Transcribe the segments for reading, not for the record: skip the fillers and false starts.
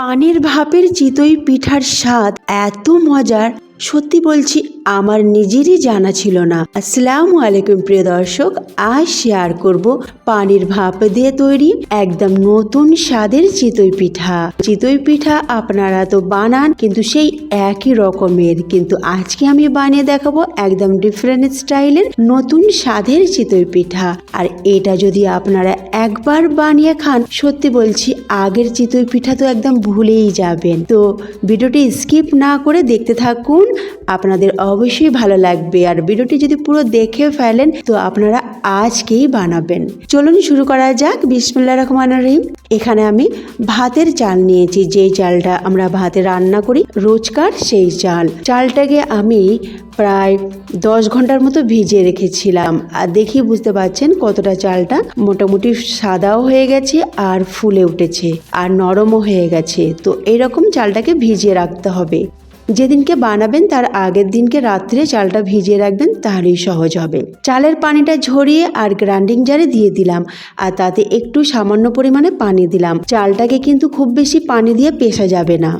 পানির ভাপের চিতই পিঠার স্বাদ এত মজার, সত্যি বলছি আমার নিজেরই জানা ছিল না। আসসালামু আলাইকুম প্রিয় দর্শক, আজ শেয়ার করব পানির ভাপ দিয়ে তৈরি একদম নতুন স্বাদের চিতই পিঠা। চিতই পিঠা আপনারা তো বানান, কিন্তু সেই একই রকমের, কিন্তু আজকে আমি বানিয়ে দেখাবো একদম ডিফারেন্ট স্টাইলের নতুন স্বাদের চিতই পিঠা। আর এটা যদি আপনারা একবার বানিয়ে খান, সত্যি বলছি আগের চিতই পিঠা তো একদম ভুলেই যাবেন। তো ভিডিওটি স্কিপ না করে দেখতে থাকুন, আপনাদের অবশ্যই ভালো লাগবে। আর ভিডিওটি যদি পুরো দেখে ফেলেন তো আপনারা আজকেই বানাবেন। চলুন শুরু করা যাক। বিসমিল্লাহির রহমানির রহিম। এখানে আমি ভাতের চাল নিয়েছি, যেই চালটা আমরা ভাতে রান্না করি রোজকার, সেই চালটাকে আমি প্রায় 10 ঘন্টার মতো ভিজিয়ে রেখেছিলাম। আর দেখি বুঝতে পারছেন কতটা চালটা মোটামুটি সাদাও হয়ে গেছে আর ফুলে উঠেছে আর নরমও হয়ে গেছে। তো এরকম চালটাকে ভিজিয়ে রাখতে হবে। যেদিনকে বানাবেন তার আগের দিনকে রাত্রে চালটা ভিজিয়ে রাখবেন, তাহলেই সহজ হবে। চালের পানিটা ঝরিয়ে আর গ্রাইন্ডিং জারে দিয়ে দিলাম, আর তাতে একটু সামান্য পরিমাণে পানি দিলাম। চালটাকে কিন্তু খুব বেশি পানি দিয়ে পেশা যাবে না।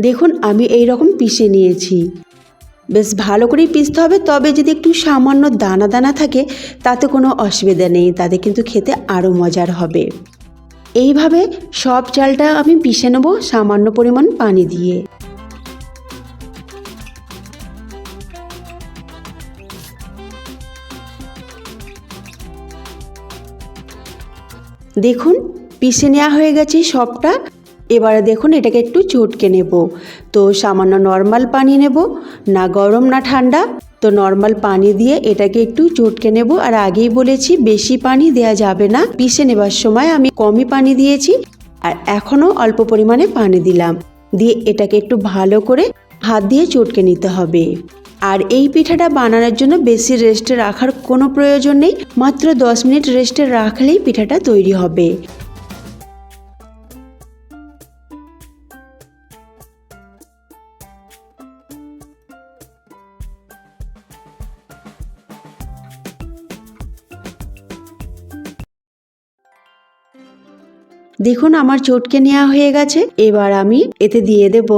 দেখুন আমি এই রকম পিষে নিয়েছি। বেশ ভালো করেই পিষতে হবে, তবে যদি একটু সামান্য দানা দানা থাকে তাতে কোনো অসুবিধা নেই, তাতে কিন্তু খেতে আরও মজার হবে। এইভাবে সব চালটা আমি পিষে নেব সামান্য পরিমাণ পানি দিয়ে। দেখুন পিষে নেওয়া হয়ে গেছে সবটা। এবারে দেখুন এটাকে একটু চটকে নেব। তো সামান্য নর্মাল পানি নেব, না গরম না ঠান্ডা। তো নর্মাল পানি দিয়ে এটাকে একটু চটকে নেব। আর আগেই বলেছি বেশি পানি দেয়া যাবে না, পিষে নেবার সময় আমি কমই পানি দিয়েছি, আর এখনও অল্প পরিমাণে পানি দিলাম। দিয়ে এটাকে একটু ভালো করে হাত দিয়ে চটকে নিতে হবে। আর এই পিঠাটা বানানোর জন্য বেশি রেস্টে রাখার কোনো প্রয়োজন নেই, মাত্র 10 মিনিট রেস্টে রাখলেই পিঠাটা তৈরি হবে। দেখুন আমার চটকে নেওয়া হয়ে গেছে। এবার আমি এতে দিয়ে দেব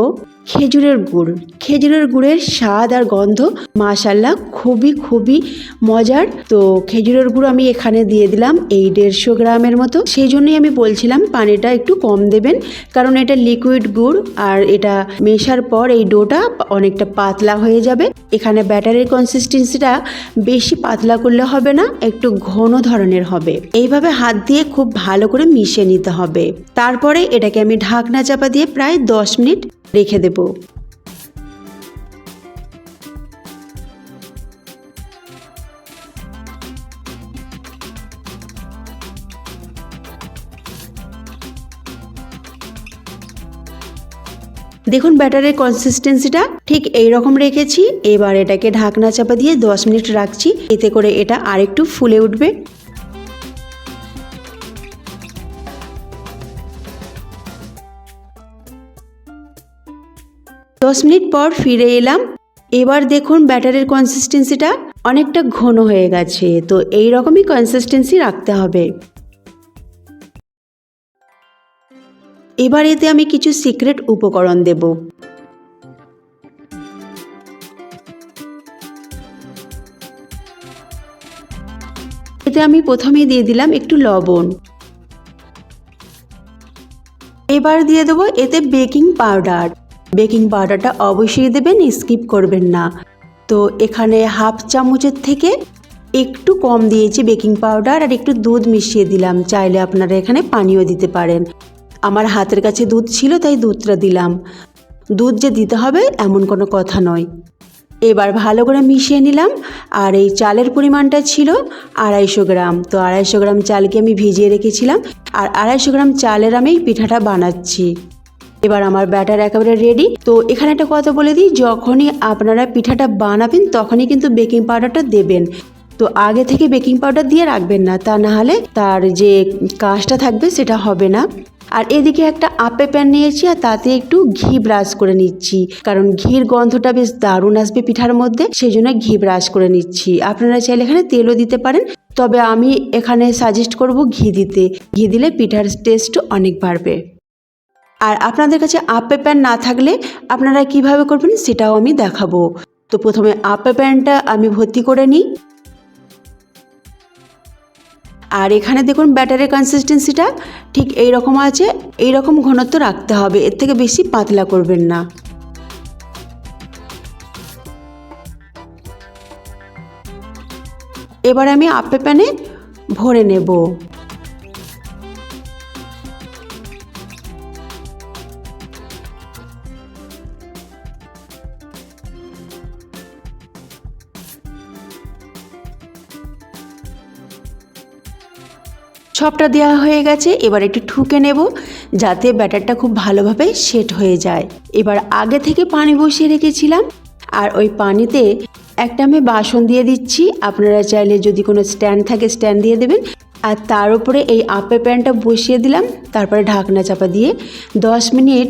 খেজুরের গুড়। খেজুরের গুড়ের স্বাদ আর গন্ধ মাশাআল্লাহ খুবই মজার। তো খেজুরের গুড় আমি এখানে দিয়ে দিলাম এই 150 গ্রামের মতো। সেই জন্যই আমি বলছিলাম পানিটা একটু কম দেবেন, কারণ এটা লিকুইড গুড় আর এটা মেশার পর এই ডোটা অনেকটা পাতলা হয়ে যাবে। এখানে ব্যাটারের কনসিস্টেন্সিটা বেশি পাতলা করলে হবে না, একটু ঘন ধরনের হবে। এইভাবে হাত দিয়ে খুব ভালো করে মিশিয়ে নিতে হবে। তারপরে এটাকে আমি ঢাকনা চাপা দিয়ে প্রায় 10 মিনিট রেখে দেব। দেখুন ব্যাটারের কনসিস্টেন্সিটা ঠিক এই রকম রেখেছি। এবার এটাকে ঢাকনা চাপা দিয়ে 10 মিনিট রাখছি, এতে করে এটা আরেকটু ফুলে উঠবে। 10 মিনিট পর ফিরে এলাম। এবার দেখুন ব্যাটারের কনসিস্টেন্সিটা অনেকটা ঘন হয়ে গেছে। তো এই রকমই কনসিস্টেন্সি রাখতে হবে। এবার এতে আমি কিছু সিক্রেট উপকরণ দেব। এতে আমি প্রথমেই দিয়ে দিলাম একটু লবণ। এবার দিয়ে দেবো এতে বেকিং পাউডার। বেকিং পাউডারটা অবশ্যই দেবেন, স্কিপ করবেন না। তো এখানে হাফ চামচের থেকে একটু কম দিয়েছি বেকিং পাউডার, আর একটু দুধ মিশিয়ে দিলাম। চাইলে আপনারা এখানে পানিও দিতে পারেন। আমার হাতের কাছে দুধ ছিল তাই দুধটা দিলাম। দুধ যে দিতে হবে এমন কোনো কথা নয়। এবার ভালো করে মিশিয়ে নিলাম। আর এই চালের পরিমাণটা ছিল 250 গ্রাম। তো 250 গ্রাম চালকে আমি ভিজিয়ে রেখেছিলাম, আর 250 গ্রাম চালের আমি এই পিঠাটা বানাচ্ছি। এবার আমার ব্যাটার একেবারে রেডি। তো এখানে একটা কথা বলে দিই, যখনই আপনারা পিঠাটা বানাবেন তখনই কিন্তু বেকিং পাউডারটা দেবেন। তো আগে থেকে বেকিং পাউডার দিয়ে রাখবেন না, তা না হলে তার যে কাজটা থাকবে সেটা হবে না। আর এদিকে একটা আপে প্যান নিয়েছি আর তাতে একটু ঘি ব্রাশ করে নিচ্ছি, কারণ ঘির গন্ধটা বেশ দারুণ আসবে পিঠার মধ্যে, সেই জন্য ঘি ব্রাশ করে নিচ্ছি। আপনারা চাইলে এখানে তেলও দিতে পারেন, তবে আমি এখানে সাজেস্ট করব ঘি দিতে। ঘি দিলে পিঠার টেস্ট অনেক বাড়বে। আর আপনাদের কাছে আপে প্যান না থাকলে আপনারা কিভাবে করবেন সেটাও আমি দেখাবো। তো প্রথমে আপে প্যানটা আমি ভর্তি করে নিই। আর এখানে দেখুন ব্যাটারের কনসিস্টেন্সিটা ঠিক এই রকম আছে, এই রকম ঘনত্ব রাখতে হবে, এর থেকে বেশি পাতলা করবেন না। এবার আমি আপে প্যানে ভরে নেব। সবটা দেওয়া হয়ে গেছে, এবার একটু ঠুকে নেব যাতে ব্যাটারটা খুব ভালোভাবে সেট হয়ে যায়। এবার আগে থেকে পানি বসিয়ে রেখেছিলাম, আর ওই পানিতে একটা আমি বাসন দিয়ে দিচ্ছি। আপনারা চাইলে যদি কোনো স্ট্যান্ড থাকে স্ট্যান্ড দিয়ে দেবেন। আর তার উপরে এই আপে প্যানটা বসিয়ে দিলাম, তারপরে ঢাকনা চাপা দিয়ে 10 মিনিট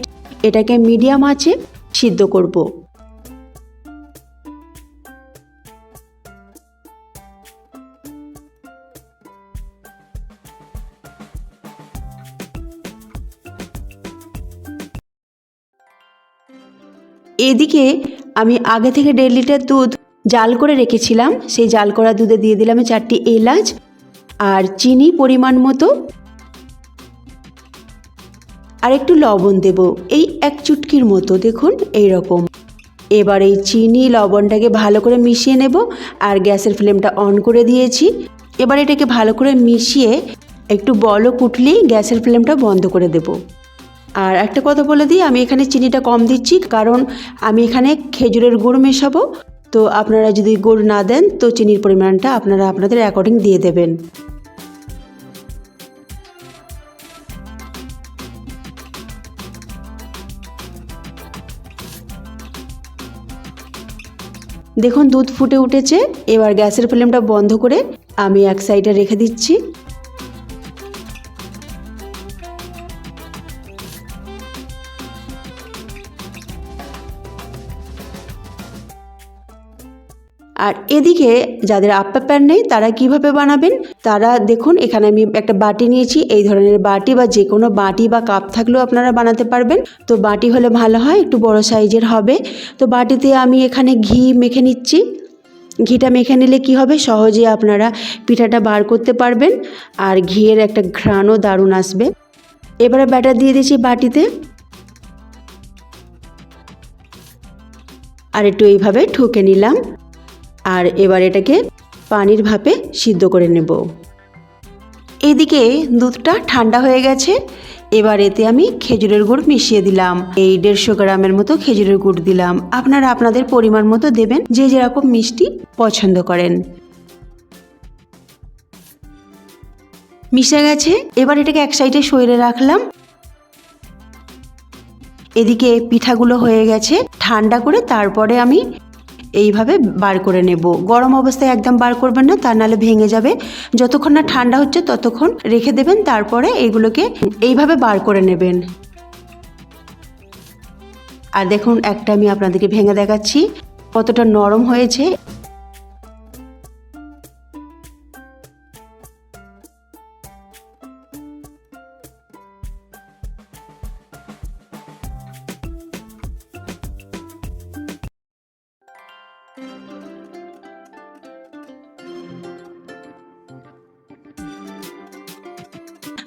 এটাকে মিডিয়াম আঁচে সিদ্ধ করব। এদিকে আমি আগে থেকে 1.5 লিটার দুধ জাল করে রেখেছিলাম, সেই জাল করা দুধে দিয়ে দিলাম 4টি এলাচ আর চিনি পরিমাণ মতো, আর একটু লবণ দেব, এই 1 চুটকির মতো, দেখুন এই রকম। এবার এই চিনি লবণটাকে ভালো করে মিশিয়ে নেব, আর গ্যাসের ফ্লেমটা অন করে দিয়েছি। এবার এটাকে ভালো করে মিশিয়ে একটু বলক উঠলেই গ্যাসের ফ্লেমটা বন্ধ করে দেব। আর একটা কথা বলে দিই, আমি এখানে চিনিটা কম দিচ্ছি, কারণ আমি এখানে খেজুরের গুড় মেশাবো। তো আপনারা যদি গুড় না দেন তো চিনির পরিমাণটা আপনারা আপনাদের অ্যাকর্ডিং দিয়ে দেবেন। দেখুন দুধ ফুটে উঠেছে, এবার গ্যাসের ফ্লেমটা বন্ধ করে আমি এক সাইডে রেখে দিচ্ছি। আর এদিকে যাদের আপে প্যান নেই তারা কিভাবে বানাবেন, তারা দেখুন এখানে আমি একটা বাটি নিয়েছি। এই ধরনের বাটি বা যে কোনো বাটি বা কাপ থাকলেও আপনারা বানাতে পারবেন। তো বাটি হলে ভালো হয়, একটু বড় সাইজের হবে। তো বাটিতে আমি এখানে ঘি মেখে নিচ্ছি। ঘিটা মেখে নিলে কি হবে, সহজে আপনারা পিঠাটা বার করতে পারবেন, আর ঘিয়ের একটা ঘ্রাণও দারুণ আসবে। এবারে ব্যাটার দিয়ে দিয়েছি বাটিতে, আর একটু এইভাবে ঠুকে নিলাম। আর এবার এটাকে পানির ভাপে সিদ্ধ করে নেব। এইদিকে দুধটা ঠান্ডা হয়ে গেছে, এবার এতে আমি খেজুরের গুড় মিশিয়ে দিলাম। এই 150 গ্রামের মতো খেজুরের গুড় দিলাম। আপনারা আপনাদের পরিমাণ মতো দেবেন, যে যেরকম মিষ্টি পছন্দ করেন। মিশে গেছে, এবার এটাকে এক সাইডে সরিয়ে রাখলাম। এদিকে পিঠাগুলো হয়ে গেছে, ঠান্ডা করে তারপরে আমি এইভাবে বার করে নেব। গরম অবস্থায় একদম বার করবেন না, তা নাহলে ভেঙে যাবে। যতক্ষণ না ঠান্ডা হচ্ছে ততক্ষণ রেখে দেবেন, তারপরে এগুলোকে এইভাবে বার করে নেবেন। আর দেখুন একটা আমি আপনাদেরকে ভেঙে দেখাচ্ছি কতটা নরম হয়েছে।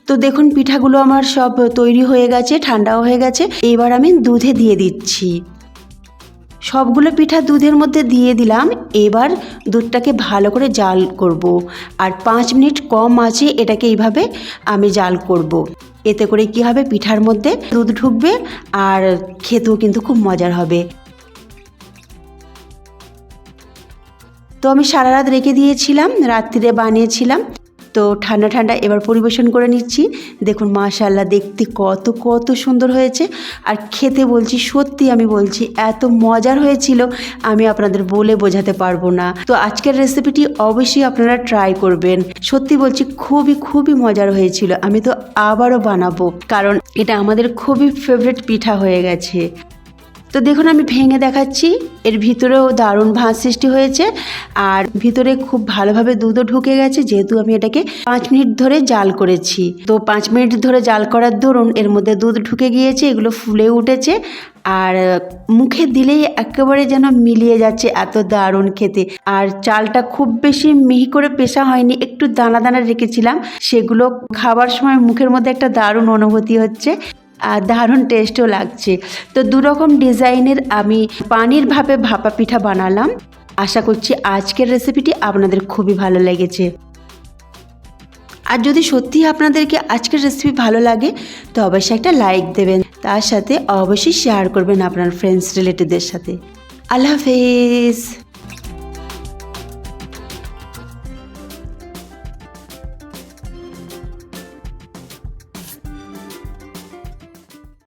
তো দেখুন পিঠাগুলো আমার সব তৈরি হয়ে গেছে, ঠান্ডাও হয়ে গেছে। এবার আমি দুধে দিয়ে দিচ্ছি। সবগুলো পিঠা দুধের মধ্যে দিয়ে দিলাম। এবার দুধটাকে ভালো করে জাল করব, আর 5 মিনিট কম আঁচে এটাকে এইভাবে আমি জাল করব। এতে করে কি হবে, পিঠার মধ্যে দুধ ঢুকবে আর খেতেও কিন্তু খুব মজার হবে। তো আমি সারা রাত রেখে দিয়েছিলাম, রাত্রিরে বানিয়েছিলাম। তো ঠান্ডা ঠান্ডা এবার পরিবেশন করে নিচ্ছি। দেখুন মাশাআল্লাহ, দেখতে কত কত সুন্দর হয়েছে, আর খেতে বলছি সত্যি আমি বলছি এত মজার হয়েছিল আমি আপনাদের বলে বোঝাতে পারবো না। তো আজকের রেসিপিটি অবশ্যই আপনারা ট্রাই করবেন, সত্যি বলছি খুবই খুবই মজার হয়েছিল। আমি তো আবারও বানাবো, কারণ এটা আমাদের খুবই ফেভারিট পিঠা হয়ে গেছে। তো দেখুন আমি ভেঙে দেখাচ্ছি, এর ভিতরেও দারুণ ভাঁজ সৃষ্টি হয়েছে, আর ভিতরে খুব ভালোভাবে দুধও ঢুকে গেছে, যেহেতু আমি এটাকে 5 মিনিট ধরে জাল করেছি। তো 5 মিনিট ধরে জাল করার দরুন এর মধ্যে দুধ ঢুকে গিয়েছে, এগুলো ফুলে উঠেছে, আর মুখে দিলেই একেবারে যেন মিলিয়ে যাচ্ছে, এত দারুণ খেতে। আর চালটা খুব বেশি মিহি করে পেশা হয়নি, একটু দানা দানা রেখেছিলাম, সেগুলো খাবার সময় মুখের মধ্যে একটা দারুণ অনুভূতি হচ্ছে, আর দারুণ টেস্টও লাগছে। তো দুরকম ডিজাইনের আমি পানির ভাপে ভাপা পিঠা বানালাম। আশা করছি আজকের রেসিপিটি আপনাদের খুবই ভালো লেগেছে। আর যদি সত্যিই আপনাদেরকে আজকের রেসিপি ভালো লাগে তো অবশ্যই একটা লাইক দেবেন, তার সাথে অবশ্যই শেয়ার করবেন আপনার ফ্রেন্ডস রিলেটিভদের সাথে। আল্লাহ হাফেজ।